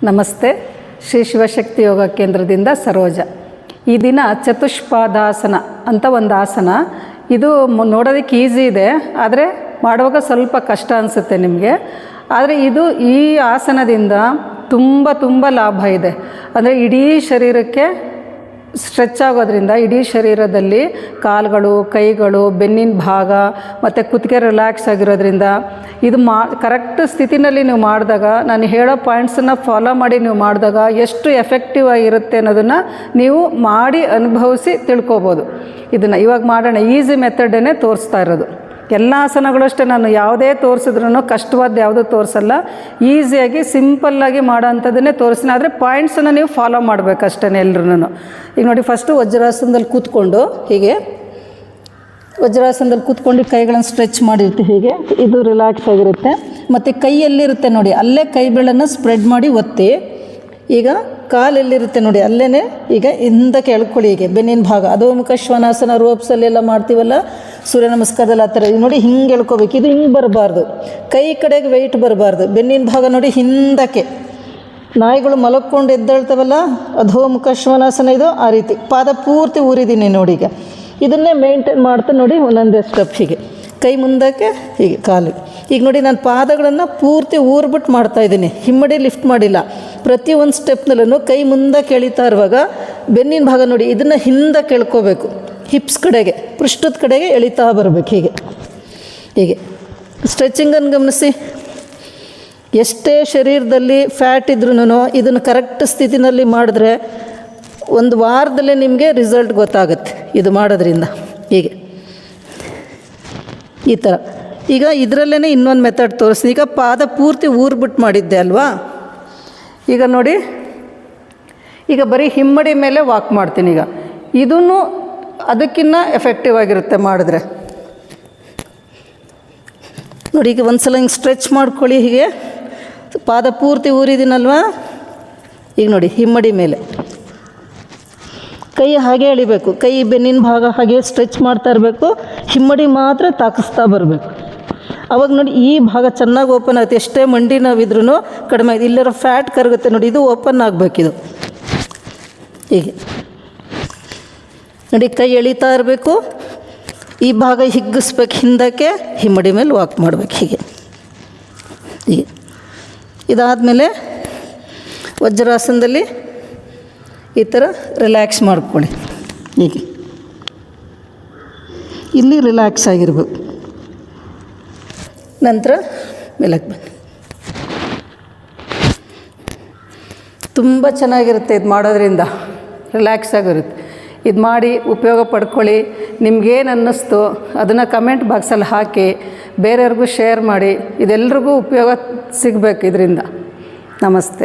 ನಮಸ್ತೆ. ಶ್ರೀ ಶಿವಶಕ್ತಿ ಯೋಗ ಕೇಂದ್ರದಿಂದ ಸರೋಜ. ಈ ದಿನ ಚತುಷ್ಪಾದಾಸನ ಅಂತ ಒಂದು ಆಸನ. ಇದು ನೋಡೋದಕ್ಕೆ ಈಸಿ ಇದೆ, ಆದರೆ ಮಾಡುವಾಗ ಸ್ವಲ್ಪ ಕಷ್ಟ ಅನಿಸುತ್ತೆ ನಿಮಗೆ. ಆದರೆ ಈ ಆಸನದಿಂದ ತುಂಬ ಲಾಭ ಇದೆ. ಅಂದರೆ ಇಡೀ ಶರೀರಕ್ಕೆ ಸ್ಟ್ರೆಚ್ ಆಗೋದ್ರಿಂದ ಇಡೀ ಶರೀರದಲ್ಲಿ ಕಾಲುಗಳು, ಕೈಗಳು, ಬೆನ್ನಿನ ಭಾಗ ಮತ್ತು ಕುತ್ತಿಗೆ ರಿಲ್ಯಾಕ್ಸ್ ಆಗಿರೋದ್ರಿಂದ ಇದು ಕರೆಕ್ಟ್ ಸ್ಥಿತಿನಲ್ಲಿ ನೀವು ಮಾಡಿದಾಗ, ನಾನು ಹೇಳೋ ಪಾಯಿಂಟ್ಸನ್ನು ಫಾಲೋ ಮಾಡಿ ನೀವು ಮಾಡಿದಾಗ ಎಷ್ಟು ಎಫೆಕ್ಟಿವ್ ಆಗಿರುತ್ತೆ ಅನ್ನೋದನ್ನು ನೀವು ಮಾಡಿ ಅನುಭವಿಸಿ ತಿಳ್ಕೊಬೋದು. ಇದನ್ನು ಇವಾಗ ಮಾಡೋಣ. ಈಸಿ ಮೆಥಡನ್ನೇ ತೋರಿಸ್ತಾ ಇರೋದು. ಎಲ್ಲ ಆಸನಗಳು ಅಷ್ಟೇ, ನಾನು ಯಾವುದೇ ತೋರಿಸಿದ್ರೂ ಕಷ್ಟವಾದ ಯಾವುದೂ ತೋರಿಸಲ್ಲ. ಈಸಿಯಾಗಿ ಸಿಂಪಲ್ಲಾಗಿ ಮಾಡೋ ಅಂಥದ್ದನ್ನೇ ತೋರಿಸ್ತೀನಿ. ಆದರೆ ಪಾಯಿಂಟ್ಸನ್ನು ನೀವು ಫಾಲೋ ಮಾಡಬೇಕಷ್ಟೇ ಎಲ್ಲರೂ. ಈಗ ನೋಡಿ, ಫಸ್ಟು ವಜ್ರಾಸನದಲ್ಲಿ ಕೂತ್ಕೊಂಡು ಹೀಗೆ ವಜ್ರಾಸನದಲ್ಲಿ ಕೂತ್ಕೊಂಡು ಕೈಗಳನ್ನು ಸ್ಟ್ರೆಚ್ ಮಾಡಿರ್ತೀವಿ. ಹೀಗೆ ಇದು ರಿಲ್ಯಾಕ್ಸ್ ಆಗಿರುತ್ತೆ. ಮತ್ತು ಕೈಯಲ್ಲಿರುತ್ತೆ ನೋಡಿ, ಅಲ್ಲೇ ಕೈ ಬೆರಳನ್ನು ಸ್ಪ್ರೆಡ್ ಮಾಡಿ ಒತ್ತಿ. ಈಗ ಕಾಲೆಲ್ಲಿರುತ್ತೆ ನೋಡಿ, ಅಲ್ಲೇ ಈಗ ಹಿಂದಕ್ಕೆ ಎಳ್ಕೊಳ್ಳಿ. ಹೀಗೆ ಬೆನ್ನಿನ ಭಾಗ ಅಧೋಮುಖ ಶ್ವಾನಾಸನ ರೋಪ್ಸಲ್ಲೆಲ್ಲ ಮಾಡ್ತೀವಲ್ಲ, ಸೂರ್ಯ ನಮಸ್ಕಾರದಲ್ಲಿ ಆ ಥರ ನೋಡಿ ಹಿಂಗೆ ಎಳ್ಕೊಬೇಕು. ಇದು ಹಿಂಗೆ ಬರಬಾರ್ದು, ಕೈ ಕಡೆಗೆ ವೆಯ್ಟ್ ಬರಬಾರ್ದು. ಬೆನ್ನಿನ ಭಾಗ ನೋಡಿ ಹಿಂದಕ್ಕೆ, ನಾಯಿಗಳು ಮಲಕ್ಕೊಂಡು ಎದ್ದೇಳ್ತವಲ್ಲ ಅಧೋಮುಖ ಶ್ವಾನಾಸನ, ಇದು ಆ ರೀತಿ ಪಾದ ಪೂರ್ತಿ ಊರಿದ್ದೀನಿ ನೋಡಿ. ಈಗ ಇದನ್ನೇ ಮೇಂಟೈನ್ ಮಾಡ್ತಾ ನೋಡಿ ಒಂದೊಂದೇ ಸ್ಟೆಪ್. ಹೀಗೆ ಕೈ ಮುಂದಕ್ಕೆ, ಹೀಗೆ ಕಾಲು. ಈಗ ನೋಡಿ, ನಾನು ಪಾದಗಳನ್ನು ಪೂರ್ತಿ ಊರ್ಬಿಟ್ಟು ಮಾಡ್ತಾಯಿದ್ದೀನಿ, ಹಿಮ್ಮಡಿ ಲಿಫ್ಟ್ ಮಾಡಿಲ್ಲ. ಪ್ರತಿಯೊಂದು ಸ್ಟೆಪ್ನಲ್ಲೂ ಕೈ ಮುಂದಕ್ಕೆ ಎಳಿತಾ ಇರುವಾಗ ಬೆನ್ನಿನ ಭಾಗ ನೋಡಿ ಇದನ್ನು ಹಿಂದಕ್ಕೆ ಎಳ್ಕೋಬೇಕು. ಹಿಪ್ಸ್ ಕಡೆಗೆ, ಪೃಷ್ಠದ ಕಡೆಗೆ ಎಳಿತಾ ಬರಬೇಕು. ಹೀಗೆ ಸ್ಟ್ರೆಚಿಂಗನ್ನು ಗಮನಿಸಿ. ಎಷ್ಟೇ ಶರೀರದಲ್ಲಿ ಫ್ಯಾಟ್ ಇದ್ರೂ ಇದನ್ನು ಕರೆಕ್ಟ್ ಸ್ಥಿತಿನಲ್ಲಿ ಮಾಡಿದ್ರೆ ಒಂದು ವಾರದಲ್ಲೇ ನಿಮಗೆ ರಿಸಲ್ಟ್ ಗೊತ್ತಾಗುತ್ತೆ ಇದು ಮಾಡೋದ್ರಿಂದ. ಹೀಗೆ ಈ ಥರ. ಈಗ ಇದರಲ್ಲೇ ಇನ್ನೊಂದು ಮೆಥಡ್ ತೋರಿಸ್ತೀನಿ. ಈಗ ಪಾದ ಪೂರ್ತಿ ಊರ್ಬಿಟ್ಟು ಮಾಡಿದ್ದೆ ಅಲ್ವಾ. ಈಗ ನೋಡಿ, ಈಗ ಬರೀ ಹಿಮ್ಮಡಿ ಮೇಲೆ ವಾಕ್ ಮಾಡ್ತೀನಿ. ಈಗ ಇದನ್ನು ಅದಕ್ಕಿಂತ ಎಫೆಕ್ಟಿವ್ ಆಗಿರುತ್ತೆ ಮಾಡಿದ್ರೆ. ನೋಡಿ, ಈಗ ಒಂದು ಸಲ ಹಿಂಗೆ ಸ್ಟ್ರೆಚ್ ಮಾಡ್ಕೊಳ್ಳಿ. ಹೀಗೆ ಪಾದ ಪೂರ್ತಿ ಊರಿದ್ದೀನಲ್ವ. ಈಗ ನೋಡಿ, ಹಿಮ್ಮಡಿ ಮೇಲೆ ಕೈ ಹಾಗೆ ಎಳಿಬೇಕು. ಕೈ ಬೆನ್ನಿನ ಭಾಗ ಹಾಗೆ ಸ್ಟ್ರೆಚ್ ಮಾಡ್ತಾ ಇರಬೇಕು. ಹಿಮ್ಮಡಿ ಮಾತ್ರ ತಾಕಿಸ್ತಾ ಬರಬೇಕು. ಅವಾಗ ನೋಡಿ ಈ ಭಾಗ ಚೆನ್ನಾಗಿ ಓಪನ್ ಆಗುತ್ತೆ. ಎಷ್ಟೇ ಮಂಡಿ ನೋವಿದ್ರೂ ಕಡಿಮೆ ಆಗಿದೆ. ಇಲ್ಲಿರೋ ಫ್ಯಾಟ್ ಕರಗುತ್ತೆ ನೋಡಿ, ಇದು ಓಪನ್ ಆಗಬೇಕಿದು. ಹೀಗೆ ನೋಡಿ, ಕೈ ಎಳಿತಾ ಇರಬೇಕು. ಈ ಭಾಗ ಹಿಗ್ಗಿಸ್ಬೇಕು ಹಿಂದಕ್ಕೆ, ಹಿಮ್ಮಡಿ ಮೇಲೆ ವಾಕ್ ಮಾಡಬೇಕು. ಹೀಗೆ ಇದಾದಮೇಲೆ ವಜ್ರಾಸನದಲ್ಲಿ ಈ ಥರ ರಿಲ್ಯಾಕ್ಸ್ ಮಾಡ್ಕೊಳ್ಳಿ. ಹೀಗೆ ಇಲ್ಲಿ ರಿಲ್ಯಾಕ್ಸ್ ಆಗಿರ್ಬೇಕು. ನಂತರ ಮೇಲಕ್ಕೆ ಬನ್ನಿ. ತುಂಬ ಚೆನ್ನಾಗಿರುತ್ತೆ ಇದು ಮಾಡೋದ್ರಿಂದ, ರಿಲ್ಯಾಕ್ಸ್ ಆಗಿರುತ್ತೆ. ಇದು ಮಾಡಿ ಉಪಯೋಗ ಪಡ್ಕೊಳ್ಳಿ. ನಿಮಗೇನು ಅನ್ನಿಸ್ತು ಅದನ್ನು ಕಮೆಂಟ್ ಬಾಕ್ಸಲ್ಲಿ ಹಾಕಿ ಬೇರೆಯವ್ರಿಗೂ ಶೇರ್ ಮಾಡಿ. ಇದೆಲ್ರಿಗೂ ಉಪಯೋಗ ಸಿಗಬೇಕು ಇದರಿಂದ. ನಮಸ್ತೆ.